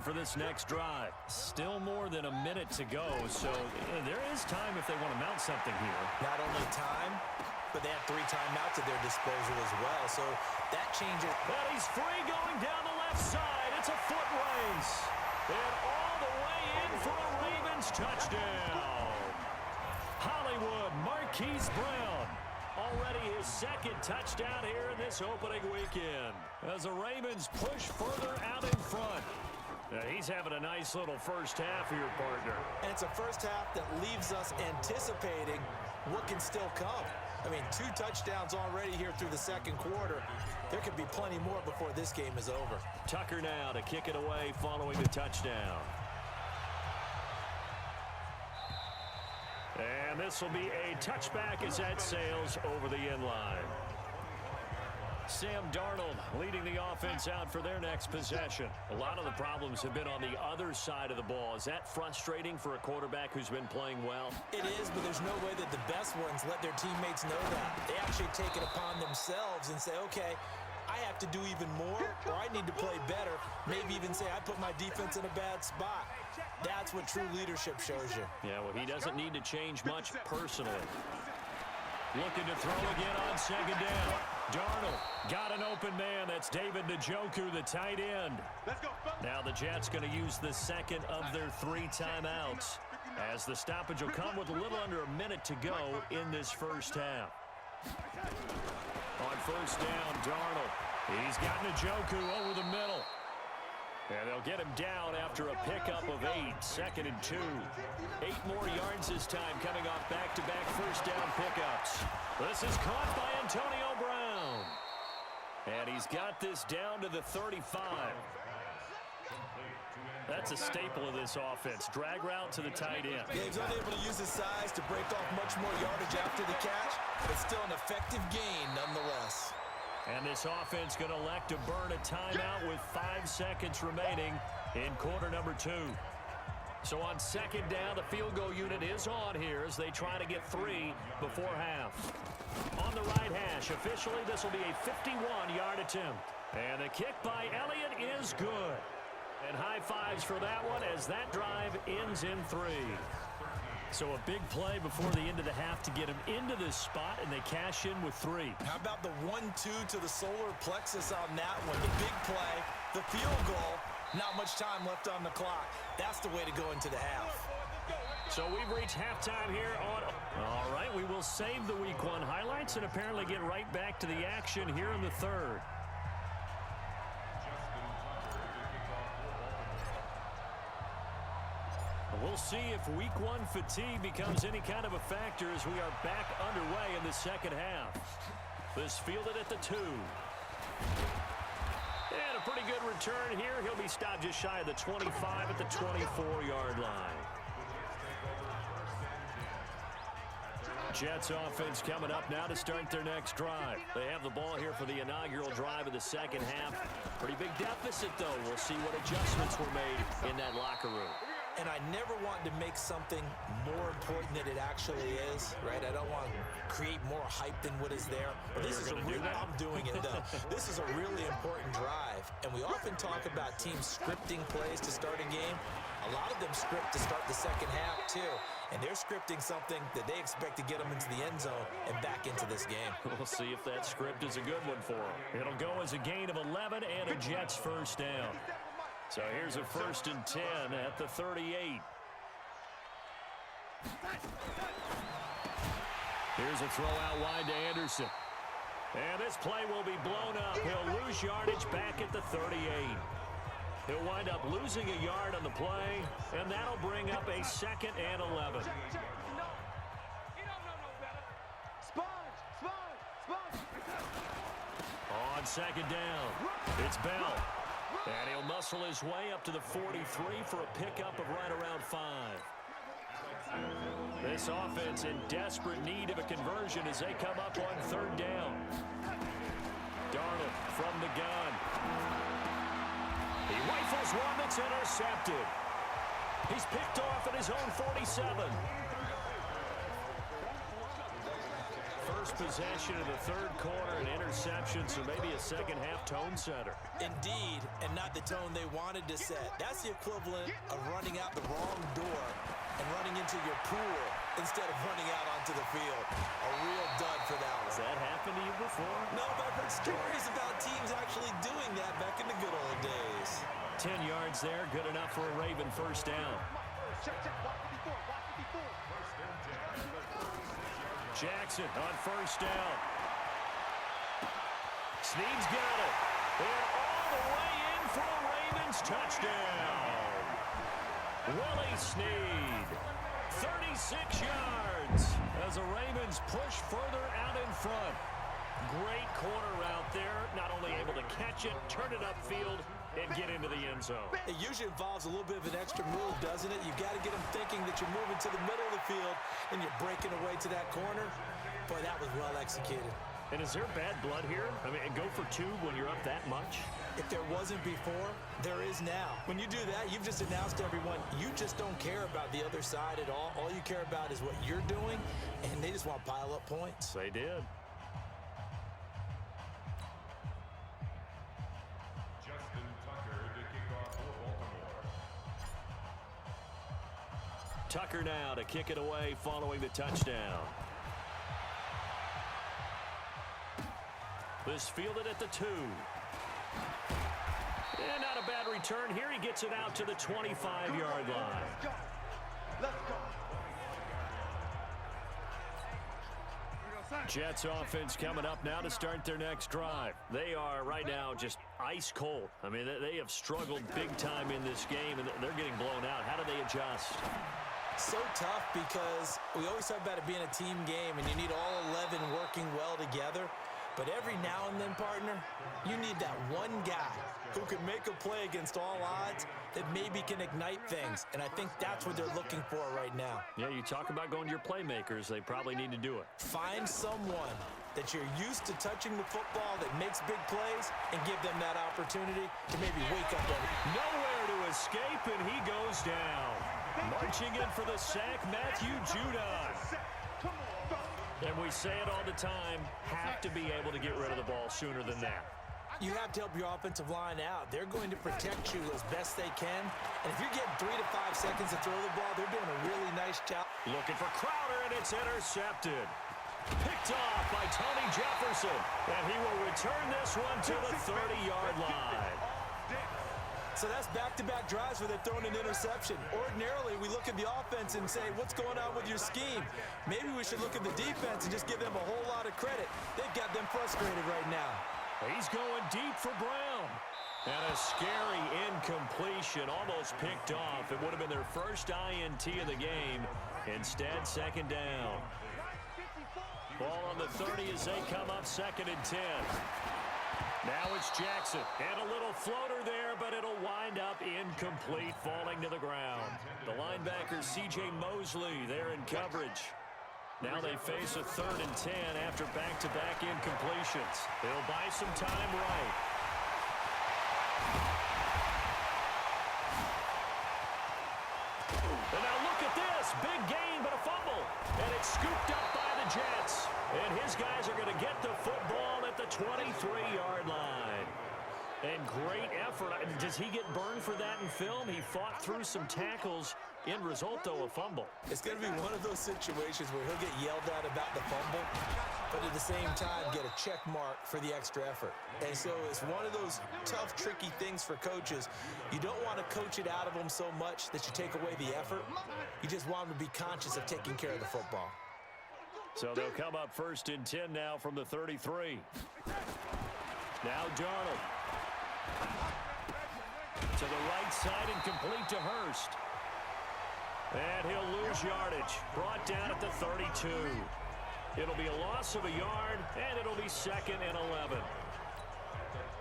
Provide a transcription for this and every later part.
For this next drive. Still more than a minute to go, so there is time if they want to mount something here. Not only time, but they have 3 timeouts at their disposal as well, so that changes. But he's free going down the left side. It's a foot race. And all the way in for a Ravens touchdown. Hollywood Marquice Brown. Already his 2nd touchdown here in this opening weekend. As the Ravens push further out in front. He's having a nice little first half here, partner. And it's a first half that leaves us anticipating what can still come. I mean, 2 touchdowns already here through the 2nd quarter. There could be plenty more before this game is over. Tucker now to kick it away following the touchdown. And this will be a touchback as that sails over the end line. Sam Darnold leading the offense out for their next possession. A lot of the problems have been on the other side of the ball. Is that frustrating for a quarterback who's been playing well? It is, but there's no way that the best ones let their teammates know that. They actually take it upon themselves and say, okay, I have to do even more, or I need to play better. Maybe even say I put my defense in a bad spot. That's what true leadership shows you. Yeah, well, he doesn't need to change much personally. Looking to throw again on 2nd down. Darnold got an open man. That's David Njoku, the tight end. Now the Jets going to use the 2nd of their 3 timeouts, as the stoppage will come with a little under a minute to go in this first half. On 1st down, Darnold. He's got Njoku over the middle. And they'll get him down after a pickup of 8, 2nd and 2. 8 more yards this time coming off back-to-back first down pickups. This is caught by Antonio Brown. And he's got this down to the 35. That's a staple of this offense. Drag route to the tight end. Yeah, he's unable to use his size to break off much more yardage after the catch, but still an effective gain nonetheless. And this offense going to elect to burn a timeout with 5 seconds remaining in quarter number 2. So on 2nd down, the field goal unit is on here as they try to get 3 before half. On the right hash, officially this will be a 51-yard attempt. And the kick by Elliott is good. And high fives for that one as that drive ends in 3. So a big play before the end of the half to get him into this spot, and they cash in with 3. How about the 1-2 to the solar plexus on that one? The big play, the field goal, not much time left on the clock. That's the way to go into the half. So we've reached halftime here on... All right, we will save the Week 1 highlights and apparently get right back to the action here in the 3rd. We'll see if Week 1 fatigue becomes any kind of a factor as we are back underway in the 2nd half. This fielded at the 2. And a pretty good return here. He'll be stopped just shy of the 25 at the 24-yard line. Jets offense coming up now to start their next drive. They have the ball here for the inaugural drive of the 2nd half. Pretty big deficit, though. We'll see what adjustments were made in that locker room. And I never want to make something more important than it actually is, right? I don't want to create more hype than what is there. But this is a real, I'm doing it, though. This is a really important drive. And we often talk about teams scripting plays to start a game. A lot of them script to start the 2nd half, too. And they're scripting something that they expect to get them into the end zone and back into this game. We'll see if that script is a good one for them. It'll go as a gain of 11 and a Jets first down. So here's a 1st and 10 at the 38. Here's a throw out wide to Anderson. And this play will be blown up. He'll lose yardage back at the 38. He'll wind up losing a yard on the play, and that'll bring up a 2nd and 11. On 2nd down, it's Bell. And he'll muscle his way up to the 43 for a pickup of right around 5. This offense in desperate need of a conversion as they come up on 3rd down. Darnold from the gun. He rifles one that's intercepted. He's picked off at his own 47. first possession of the third quarter, an interception, so maybe a second-half tone setter. Indeed, and not the tone they wanted to set. That's the equivalent of running out the wrong door and running into your pool instead of running out onto the field. A real dud for that one. Has that happened to you before? No, but I've heard stories about teams actually doing that back in the good old days. 10 yards there, good enough for a Raven first down. Jackson on first down. Snead's got it. And all the way in for a Ravens touchdown. Willie Snead, 36 yards as the Ravens push further out in front. Great corner route there. Not only able to catch it, turn it upfield, and get into the end zone. It usually involves a little bit of an extra move, doesn't it? You've got to get them thinking that you're moving to the middle of the field and you're breaking away to that corner. Boy, that was well executed. And is there bad blood here? I mean, go for two when you're up that much? If there wasn't before, there is now. When you do that, you've just announced to everyone, you just don't care about the other side at all. All you care about is what you're doing, and they just want to pile up points. They did. Tucker now to kick it away following the touchdown. This fielded at the 2. And not a bad return here. He gets it out to the 25-yard line. Let's go. Jets offense coming up now to start their next drive. They are right now just ice cold. I mean, they have struggled big time in this game, and they're getting blown out. How do they adjust? So tough because we always talk about it being a team game, and you need all 11 working well together. But every now and then, partner, you need that one guy who can make a play against all odds that maybe can ignite things. And I think that's what they're looking for right now. Yeah, you talk about going to your playmakers. They probably need to do it. Find someone that you're used to touching the football that makes big plays and give them that opportunity to maybe wake up. Nowhere to escape, and he goes down. Marching in for the sack, Matthew Judon. And we say it all the time, have to be able to get rid of the ball sooner than that. You have to help your offensive line out. They're going to protect you as best they can. And if you're getting 3 to 5 seconds to throw the ball, they're doing a really nice job. Looking for Crowder, and it's intercepted. Picked off by Tony Jefferson. And he will return this one to the 30-yard line. So that's back-to-back drives where they're throwing an interception. Ordinarily, we look at the offense and say, what's going on with your scheme? Maybe we should look at the defense and just give them a whole lot of credit. They've got them frustrated right now. He's going deep for Brown. And a scary incompletion, almost picked off. It would have been their first INT of the game. Instead, second down. Ball on the 30 as they come up 2nd and 10. Now it's Jackson, and a little floater there, but it'll wind up incomplete, falling to the ground. The linebacker, C.J. Mosley, there in coverage. Now they face a 3rd and 10 after back-to-back incompletions. They'll buy some time right. And now look at this, big gain, but a fumble. And it's scooped up by the Jets. And his guys are going to get the football at the 23-yard line. And great effort. Does he get burned for that in film? He fought through some tackles. End result, though, a fumble. It's going to be one of those situations where he'll get yelled at about the fumble, but at the same time get a check mark for the extra effort. And so it's one of those tough, tricky things for coaches. You don't want to coach it out of them so much that you take away the effort. You just want them to be conscious of taking care of the football. So they'll come up 1st and 10 now from the 33. Now Darnold. To the right side and complete to Hurst. And he'll lose yardage. Brought down at the 32. It'll be a loss of a yard, and it'll be 2nd and 11.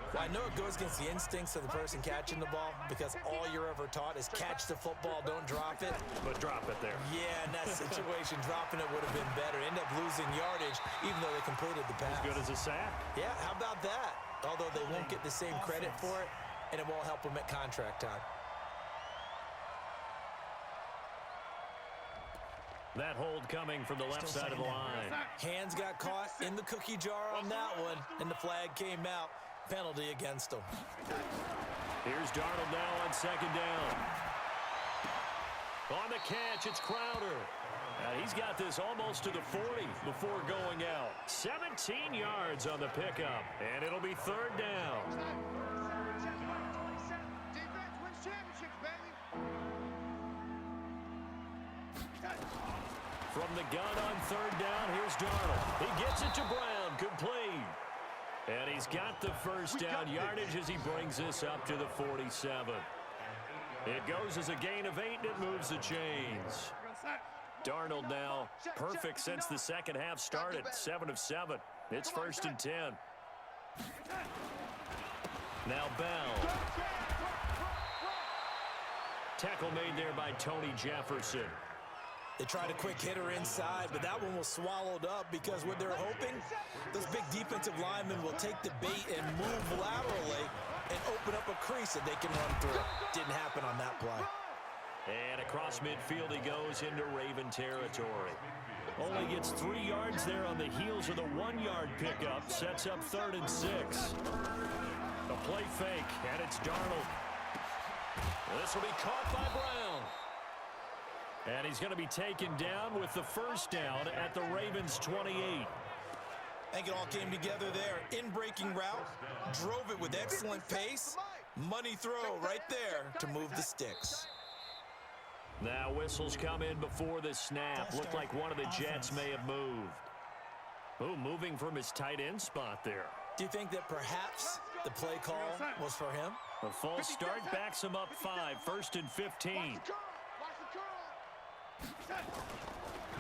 Well, I know it goes against the instincts of the person catching the ball because all you're ever taught is catch the football, don't drop it. But drop it there. Yeah, in that situation, dropping it would have been better. End up losing yardage even though they completed the pass. As good as a sack. Yeah, how about that? Although they won't get the same credit for it, and it won't help them at contract time. That hold coming from the left side of the line. Hands got caught in the cookie jar on that one, and the flag came out. Penalty against him. Here's Darnold now on second down. On the catch, it's Crowder. He's got this almost to the 40 before going out. 17 yards on the pickup, and it'll be third down. Defense wins championships, baby. From the gun on third down, here's Darnold. He gets it to Brown, complete. And he's got the first down yardage as he brings this up to the 47. It goes as a gain of 8, and it moves the chains. Darnold now perfect since the second half started, 7 of 7. It's first and 10. Now Bell. Tackle made there by Tony Jefferson. They tried a quick hitter inside, but that one was swallowed up because what they're hoping, those big defensive linemen will take the bait and move laterally and open up a crease that they can run through. Didn't happen on that play. And across midfield he goes into Raven territory. Only gets 3 yards there on the heels of the 1-yard pickup. Sets up 3rd and 6. A play fake, and it's Darnold. This will be caught by Brown. And he's going to be taken down with the first down at the Ravens' 28. I think it all came together there. In-breaking route, drove it with excellent pace. Money throw right there to move the sticks. Now whistles come in before the snap. Looked like one of the Jets may have moved. Oh, moving from his tight end spot there. Do you think that perhaps the play call was for him? A false start backs him up 5, 1st and 15.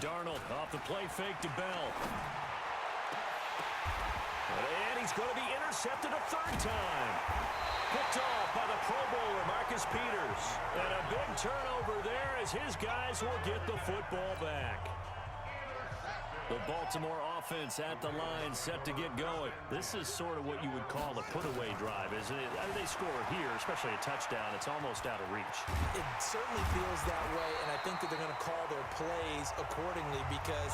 Darnold off the play fake to Bell. And he's going to be intercepted a 3rd time. Picked off by the Pro Bowler, Marquice Peters. And a big turnover there as his guys will get the football back. The Baltimore offense at the line set to get going. This is sort of what you would call a put-away drive, isn't it? I mean, they score here, especially a touchdown. It's almost out of reach. It certainly feels that way, and I think that they're going to call their plays accordingly because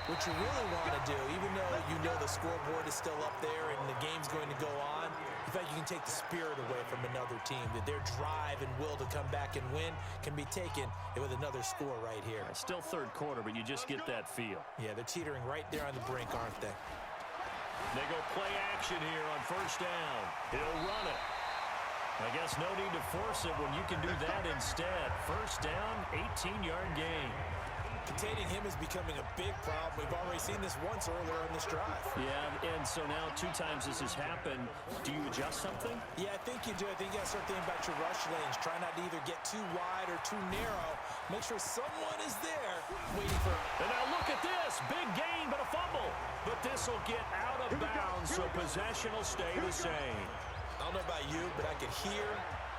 what you really want to do, even though you know the scoreboard is still up there and the game's going to go on, in fact, you can take the spirit away from another team. That their drive and will to come back and win can be taken with another score right here. Still 3rd quarter, but you just get that feel. Yeah, they're teetering right there on the brink, aren't they? They go play action here on 1st down. He'll run it. I guess no need to force it when you can do that instead. 1st down, 18-yard gain. Containing him is becoming a big problem. We've already seen this once earlier in this drive. Yeah, and so now 2 times this has happened. Do you adjust something? Yeah, I think you do. I think you got to start thinking about your rush lanes. Try not to either get too wide or too narrow. Make sure someone is there waiting for him. And now look at this. Big gain, but a fumble. But this will get out of bounds, so possession will stay the same. I don't know about you, but I could hear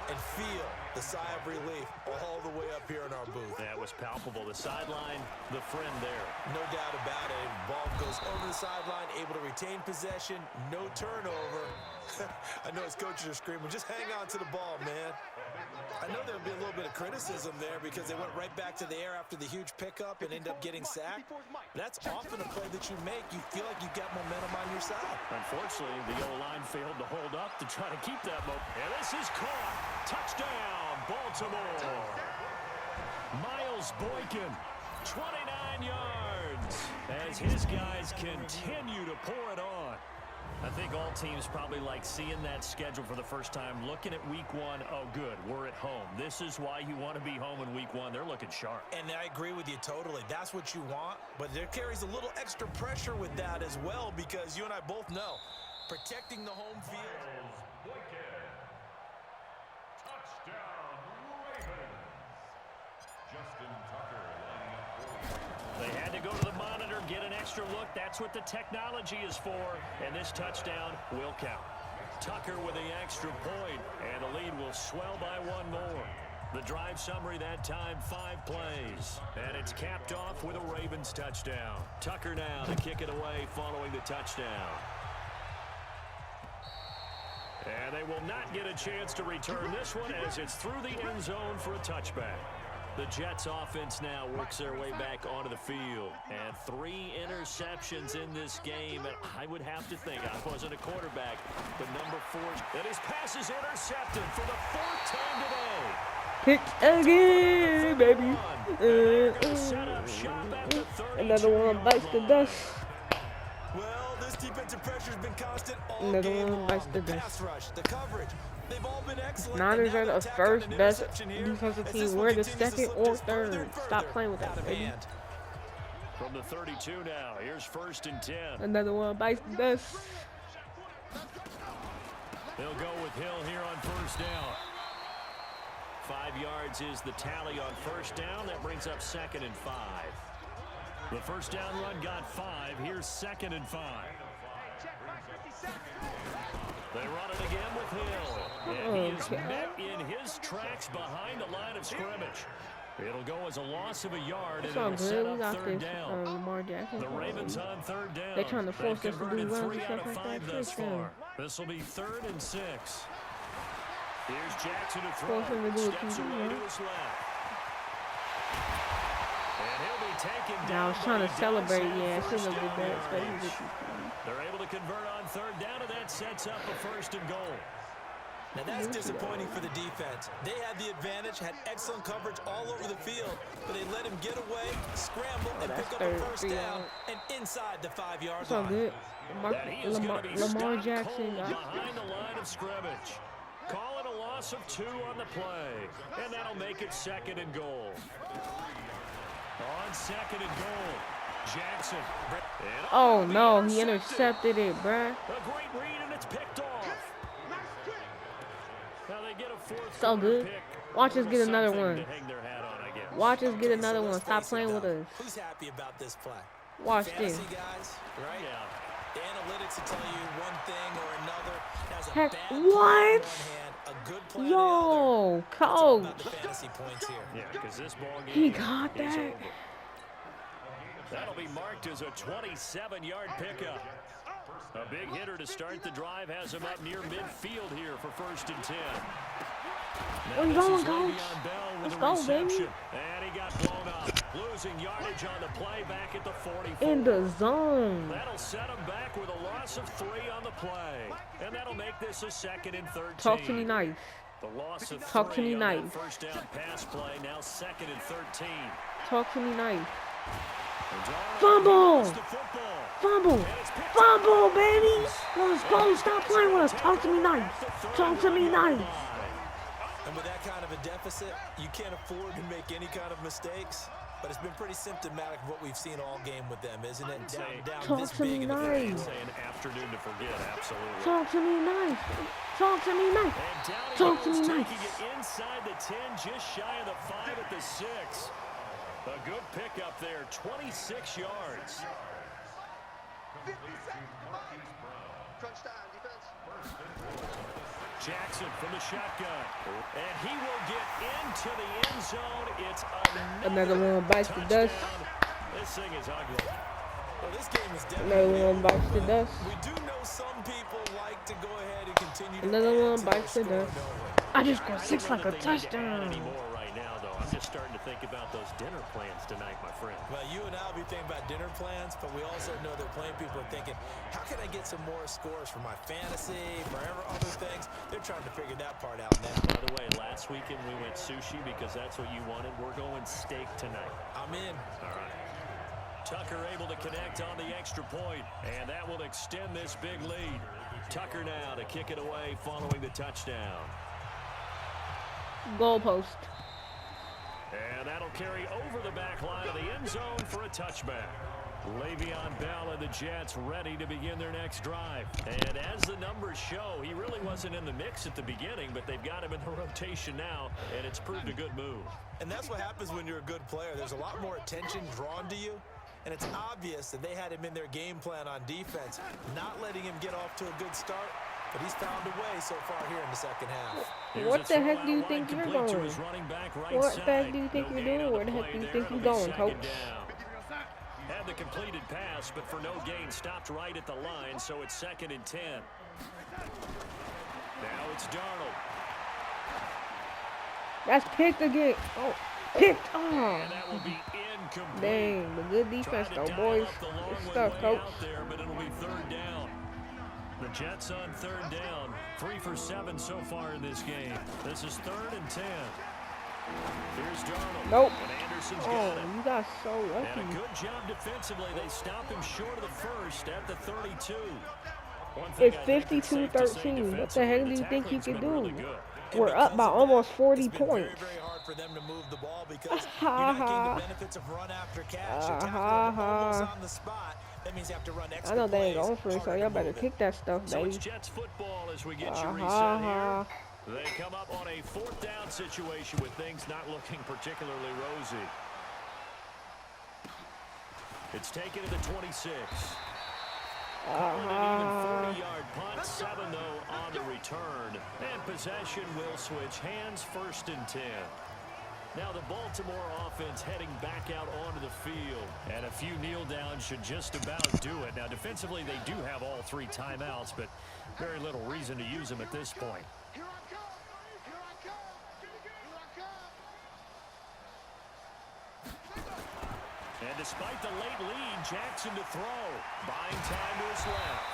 and feel the sigh of relief all the way up here in our booth. That was palpable. The sideline, the friend there. No doubt about it. Ball goes over the sideline, able to retain possession, no turnover. I know his coaches are screaming, just hang on to the ball, man. I know there'll be a little bit of criticism there because they went right back to the air after the huge pickup and end up getting sacked. That's often a play that you make. You feel like you've got momentum on your side. Unfortunately, the O-line failed to hold up to try to keep that momentum. And this is caught. Touchdown, Baltimore. Miles Boykin, 29 yards, as his guys continue to pour it on. I think all teams probably like seeing that schedule for the first time, looking at week 1. Oh, good, we're at home. This is why you want to be home in week 1. They're looking sharp. And I agree with you totally. That's what you want, but there carries a little extra pressure with that as well because you and I both know protecting the home field. Touchdown, Ravens. Justin Tucker lining up for. They had to go to the monitor, get an extra look. That's what the technology is for. And this touchdown will count. Tucker with the extra point, and the lead will swell by 1 more. The drive summary that time, 5 plays. And it's capped off with a Ravens touchdown. Tucker now to kick it away following the touchdown. And they will not get a chance to return this one as it's through the end zone for a touchback. The Jets offense now works their way back onto the field. And 3 interceptions in this game. And I would have to think, I wasn't a quarterback, but number 4, that his pass is intercepted for the 4th time today. Pick again, baby. Another one bites the dust. Well, this defensive pressure's been constant all Another game one long. bites the Pass dust. rush, the coverage, they've all been excellent. Niners are the attack first on an best interception here, defensive as team. this one We're the continues to second slip or just further third. and Stop further playing with out that, of baby. hand. From the 32 now, here's 1st and 10. Another one bites the dust. They'll go with Hill here on 1st down. 5 yards is the tally on 1st down. That brings up 2nd and 5. The 1st down run got 5. Here's 2nd and 5. They run it again with Hill. And he is met in his tracks behind the line of scrimmage. It'll go as a loss of a yard, and It's all it'll set good. We up got 3rd this down. Lamar Jackson. The Ravens on 3rd down. They're trying to force us to do converted runs 3 and out stuff of like 5 that. thus Touchdown. far. This will be 3rd and 6. Here's Jackson to throw. Force him to do what Steps he do, away to huh? his left. And he'll be taken Now I down. was trying but to he celebrate. does have Yeah, I first shouldn't have did down that. Especially yardage. with They're able to convert on 3rd down, and that sets up a 1st and goal. Now that's disappointing for the defense. They had the advantage, had excellent coverage all over the field, but they let him get away, scramble, and that's pick up a third, 1st 3 down out. and inside the 5-yard It's all line. good. And he is gonna be Lamar stopped Jackson cold got behind the line of scrimmage. Calling a loss of 2 on the play. And that'll make it 2nd and goal. On 2nd and goal, Jackson. And Oh no, he intercepted. intercepted it, bruh. A great read, and it's picked off. Now they get a 4th So good. pick. Watch us get another Something one. to hang their hat on, I guess. Watch us get Okay, another so one. let's Stop face it, playing with though. us. Who's happy about this play? Watch this. Fantasy guys, right? Yeah. The analytics will tell you one thing or another. Has a Heck, bad play on what? one hand, a good play on the Yo, other. It's all about coach. the fantasy points here. Yeah, because this ball game He got is that. over. That'll be marked as a 27-yard pickup. A big hitter to start the drive has him up near midfield here for 1st and 10. Where you Now going, this is coach? Le'Veon Bell with Let's a go, reception. baby. And he got blown up. Losing yardage on the play back at the 44. In the zone. That'll set him back with a loss of 3 on the play. And that'll make this a 2nd and 13. Talk to me nice. The loss of Talk to 3 me on nice. that 1st down pass play. Now 2nd and 13. Talk to me nice. And Darnold Fumble! gets the football. Fumble. And it's picked Fumble, up. baby. Let's go. Stop playing with us. Talk to me nice. Talk to me nice. And with that kind of a deficit, you can't afford to make any kind of mistakes. But it's been pretty symptomatic of what we've seen all game with them, isn't it? Down Talk this to me big in a nice. game. Say an afternoon to forget, absolutely. Talk to me nice. Talk to me nice. And down he Talk to goes, me nice. taking it inside the 10, just shy of the 5 at the 6. A good pickup there, 26 yards. 50 seconds. Crunch time, defense. Jackson from the shotgun. And he will get into the end zone. It's Another one bites the dust. This thing is ugly. Well, this game is Another definitely one bites the dust. We do know some people like to go ahead and continue to Another add one to bites their the score dust. nowhere. I just scored 6 like a They need to add touchdown. any more right now, though. I'm just starting to think about those dinner plans tonight, my friend. Well, you and I will be thinking about dinner plans, but we also know that plenty of people are thinking, how can I get some more scores for my fantasy, for other things? They're trying to figure that part out now. By the way, last weekend we went sushi because that's what you wanted. We're going steak tonight. I'm in. All right. Tucker able to connect on the extra point, and that will extend this big lead. Tucker now to kick it away following the touchdown. Goalpost. And that'll carry over the back line of the end zone for a touchback. Le'Veon Bell and the Jets ready to begin their next drive. And as the numbers show, he really wasn't in the mix at the beginning, but they've got him in the rotation now, and it's proved a good move. And that's what happens when you're a good player. There's a lot more attention drawn to you. And it's obvious that they had him in their game plan on defense, not letting him get off to a good start. But he's found a way so far here in the second half. What the heck do you think you're going? What the heck do you think you're doing? Where the heck do you think you're going, coach? Had the completed pass, but for no gain, stopped right at the line, so it's 2nd and 10. Now it's Darnold. That's picked again. Oh, Picked. Oh, And that will be incomplete. dang. But good defense, Trying to though, dial boys. up the long Good one stuff, way coach. out there, but it'll be third down. The Jets on third down. 3 for 7 so far in this game. This is 3rd and 10. Here's Darnold. Nope. And Anderson's Oh, got it. you got so And a lucky. good job defensively. They stop him short of the first at the 32. One thing It's I think it's safe to say 52-13. What the heck do you defensively, think you the can tackling's been do? really good. We're up by almost 40 It's been very, points. very hard for them to move the ball because you're not getting the benefits of run after catch. You're tackling them almost on the spot. That means you have to run extra I know they ain't plays, going for it, so harder y'all to better move it. kick that stuff, So it's baby. Jets football as we get you reset here. They come up on a 4th down situation with things not looking particularly rosy. It's taken to the 26. Calling an even 40-yard punt. 7, though, on the return. And possession will switch hands, 1st and 10. Now the Baltimore offense heading back out onto the field. And a few kneel downs should just about do it. Now defensively they do have all 3 timeouts, but very little reason to use them at this point. Here I come! Here I come! Here I come! And despite the late lead, Jackson to throw. Buying time to his left.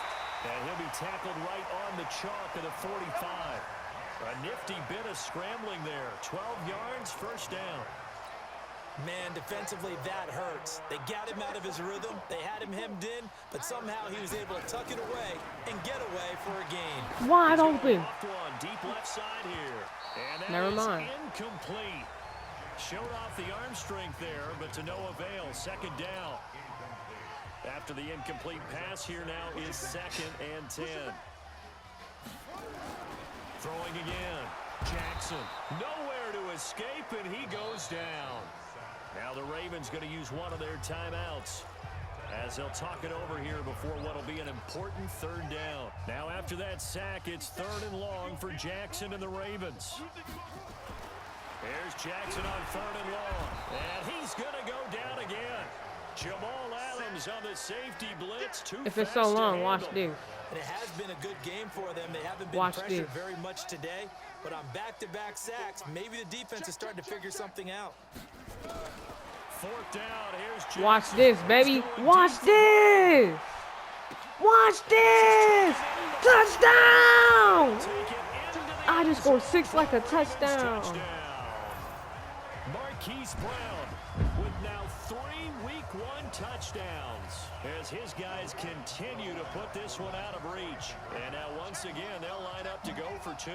And he'll be tackled right on the chalk of the 45. A nifty bit of scrambling there. 12 yards, 1st down. Man, defensively, that hurts. They got him out of his rhythm. They had him hemmed in, but somehow he was able to tuck it away and get away for a gain. Wide open. Off to one, deep left side here. And that Never is mind. incomplete. Showed off the arm strength there, but to no avail. 2nd down. After the incomplete pass, here now is 2nd and 10. Throwing again. Jackson. Nowhere to escape, and he goes down. Now the Ravens going to use one of their timeouts as they'll talk it over here before what will be an important 3rd down. Now after that sack, it's 3rd and long for Jackson and the Ravens. There's Jackson on 3rd and long. And he's going to go down again. Jamal Adams on the safety blitz. If it's so long, watch this. And it has been a good game for them. They haven't been Watch pressured this. very much today, but on back-to-back sacks, maybe the defense is starting to figure something out. 4th down. Here's Jackson. Watch this, baby. Watch this. Watch this. Touchdown. I just scored 6 like a touchdown. Marquice Brown with now 3 Week 1 touchdowns as his guys continue to put this one out of reach. And now once again, they'll line up to go for 2.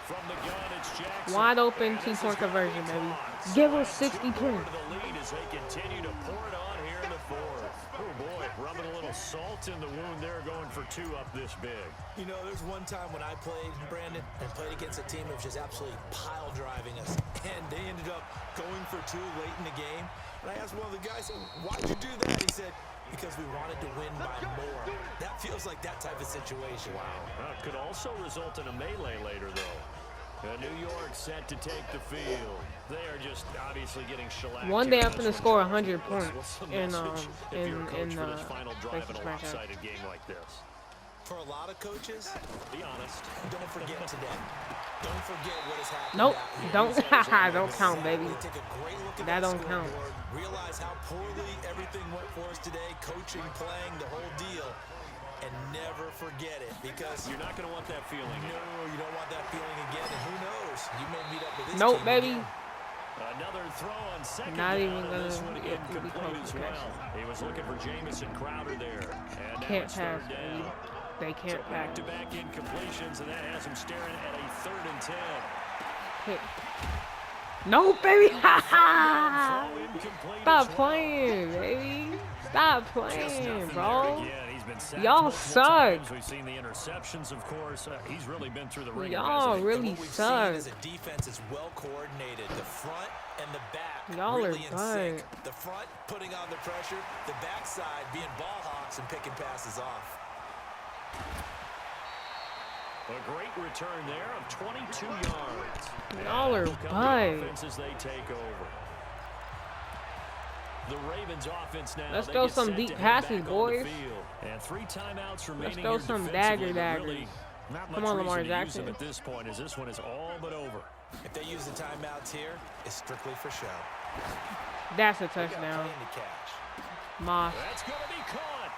From the gun, it's Jackson. Wide open 2-point conversion, baby. Give us 60 points. The lead as they continue to pour it on here in the 4th. Oh boy, rubbing a little salt in the wound there, going for 2 up this big. You know, there's one time when I played, Brandon, and played against a team that was just absolutely pile driving us, and they ended up going for 2 late in the game. And I asked one of the guys, why'd you do that? He said, because we wanted to win by more. That feels like that type of situation. Wow. Could also result in a melee later, though. New York set to take the field. They are just obviously getting shellacked. One day I'm gonna score 100 What's points the in message if you're a coach for this the final drive in a franchise. lopsided game like this? For a lot of coaches, Be honest. don't forget today. Don't forget what has happened. Nope, out here. don't count, baby. Take a great look at That don't count. scoreboard, realize how poorly everything went for us today, coaching, playing, the whole deal, and never forget it, because You're not going to want that feeling. no, you don't want that feeling again, and who knows, you may meet up with this Nope, team baby. again. Another throw on 2nd Not down, even and gonna this one get to be incomplete close as to well. He was looking for Jamison Crowder there. And now Can't it's pass, 3rd baby. down. They So can't pass. back-to-back incompletions, and that has him staring at a 3rd and 10. Hit. No, baby. Throw incomplete Stop as well. playing, baby. Stop Just playing, nothing bro. there again. He's been sacked Y'all multiple suck. times. We've seen the interceptions, of course. He's really been through the ringer. Y'all hasn't he? really What we've suck. seen is a defense is well coordinated. The front and the back Y'all are really in sync. bad. The front putting on the pressure, the backside being ball hawks and picking passes off. A great return there of 22 yards. Y'all are Here come the bad. offense as they take over. The Ravens offense now. Let's they throw get some set deep to head passes, back on the boys. field. And 3 timeouts remaining throw here some defensively. dagger Really, daggers. Not Come much on, Lamar reason to use Jackson. them at this point, as this one is all but over. If they use the timeouts here, it's strictly for show. That's a They got plenty touchdown. to catch. Moss. That's going to be caught.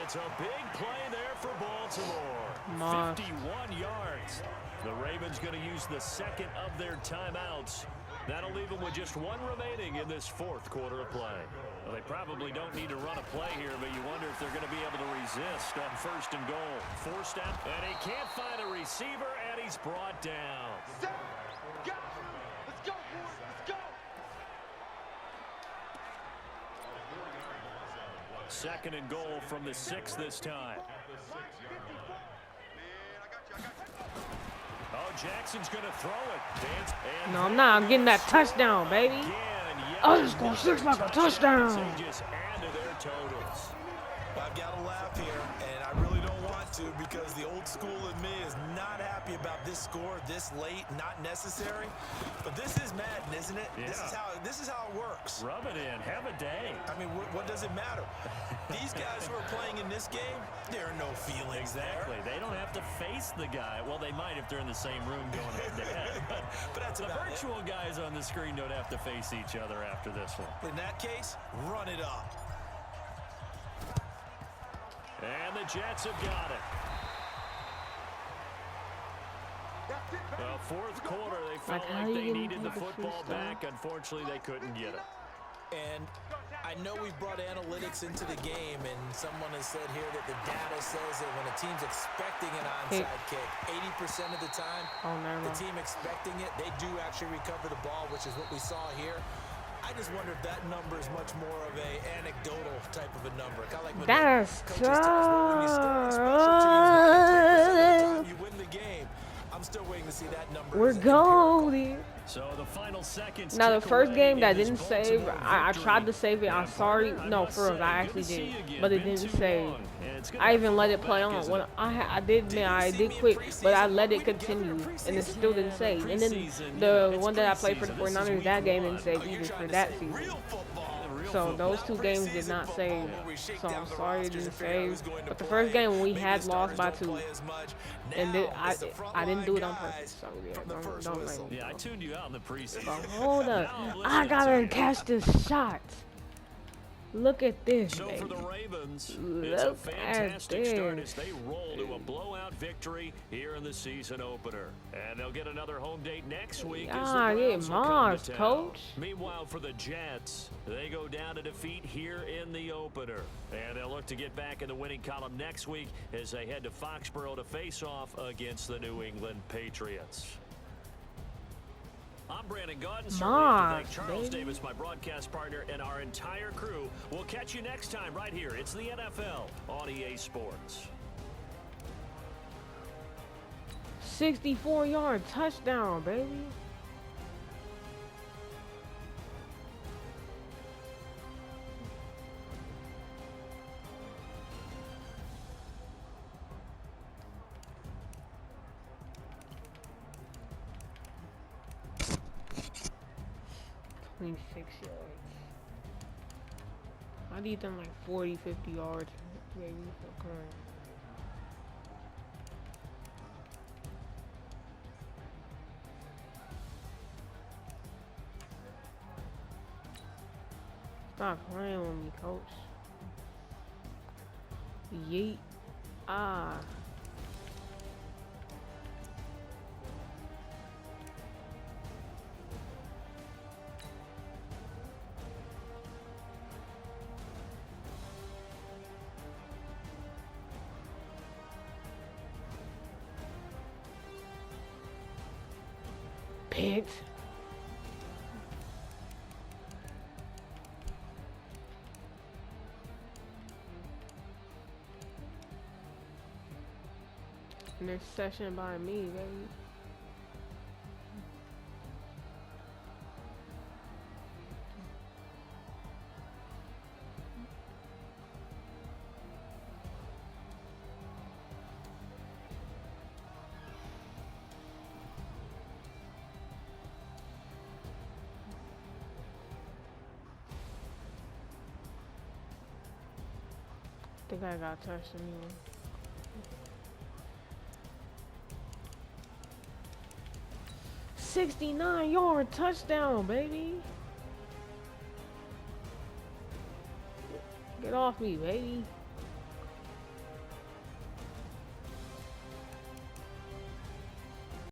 It's a big play there for Baltimore. Moss. 51 yards. The Ravens going to use the second of their timeouts. That'll leave them with just one remaining in this fourth quarter of play. Well, they probably don't need to run a play here, but you wonder if they're going to be able to resist on first and goal. Forced out, and he can't find a receiver, and he's brought down. Set, go. Let's go, boys. Let's go. Second and goal from the 6 this time. Oh, Jackson's going to throw it. Dance, and No, I'm not. I'm getting that touchdown, baby. again, I just scored 6 like a touchdown. They just add to their totals. I've got to laugh here, and I really don't want to because the old school in me is not happy about this score this late, not necessary. But this is Madden, isn't it? Yeah. This is how it works. Rub it in. Have a day. I mean, what does it matter? These guys who are playing in this game, there are no feelings Exactly. there. They don't have to face the guy. Well, they might if they're in the same room going head to head. But that's The about it. virtual guys on the screen don't have to face each other after this one. In that case, run it up. And the Jets have got it. Well, fourth quarter, they felt how like you they gonna needed the do the football freestyle? back. Unfortunately, they couldn't get it. And I know we've brought analytics into the game, and someone has said here that the data says that when a team's expecting an onside kick, 80% of the time, Oh, never the mind. team expecting it, they do actually recover the ball, which is what we saw here. I just wonder if that number is much more of a anecdotal type of a number. Kind of like when That's the coaches tell us that when you score on special teams, 90% of the time you win the game. I'm still waiting to see that number. We're as empirical. golden. So the final seconds. Now, the tick first away game in that this didn't save, Baltimore I victory. tried to save it. I'm Yeah, sorry. partner, I No, must for real, say, I good actually to see did. you again. But it Been didn't too save. long. And it's gonna I have even to let fall it play back, on. isn't When it? I did, man, I see did me in quit, but I preseason? let We it together in continue, and it preseason? still didn't save. And then Preseason, the it's one that I played for the preseason. This is 49ers, that week game one. didn't save Oh, you're either trying for to that say season. real football. Real So football. those two games did not Preseason save. football, where we shake So I'm down the sorry it rosters didn't and figure out save. who's going to But the play. first game when we Maybe had the lost by starters don't 2, play as much. and then Now it's the I didn't do it on frontline purpose. So guys yeah, from the first don't whistle. blame me. Yeah, I tuned you out in the preseason. But hold up, Now I listen gotta to catch this shot. Look at this, So for baby. the Ravens, it's a Look at fantastic start this. as they roll to a blowout victory here in the season opener. And they'll get another home date next week as the Ah, yeah, Browns will come Mars, to town. coach. Meanwhile, for the Jets, they go down to defeat here in the opener. And they'll look to get back in the winning column next week as they head to Foxborough to face off against the New England Patriots. I'm Brandon Gaudin. Certainly have to thank Mars, Charles baby. Davis, my broadcast partner, and our entire crew. We'll catch you next time right here. It's the NFL on EA Sports. 64-yard touchdown, baby. Six yards. I need them like 40, 50 yards, maybe. Okay. Stop playing with me, coach. Yeet. Ah. Picked. Interception by me, baby. I think I got touched anyway. 69-yard touchdown, baby. Get off me, baby.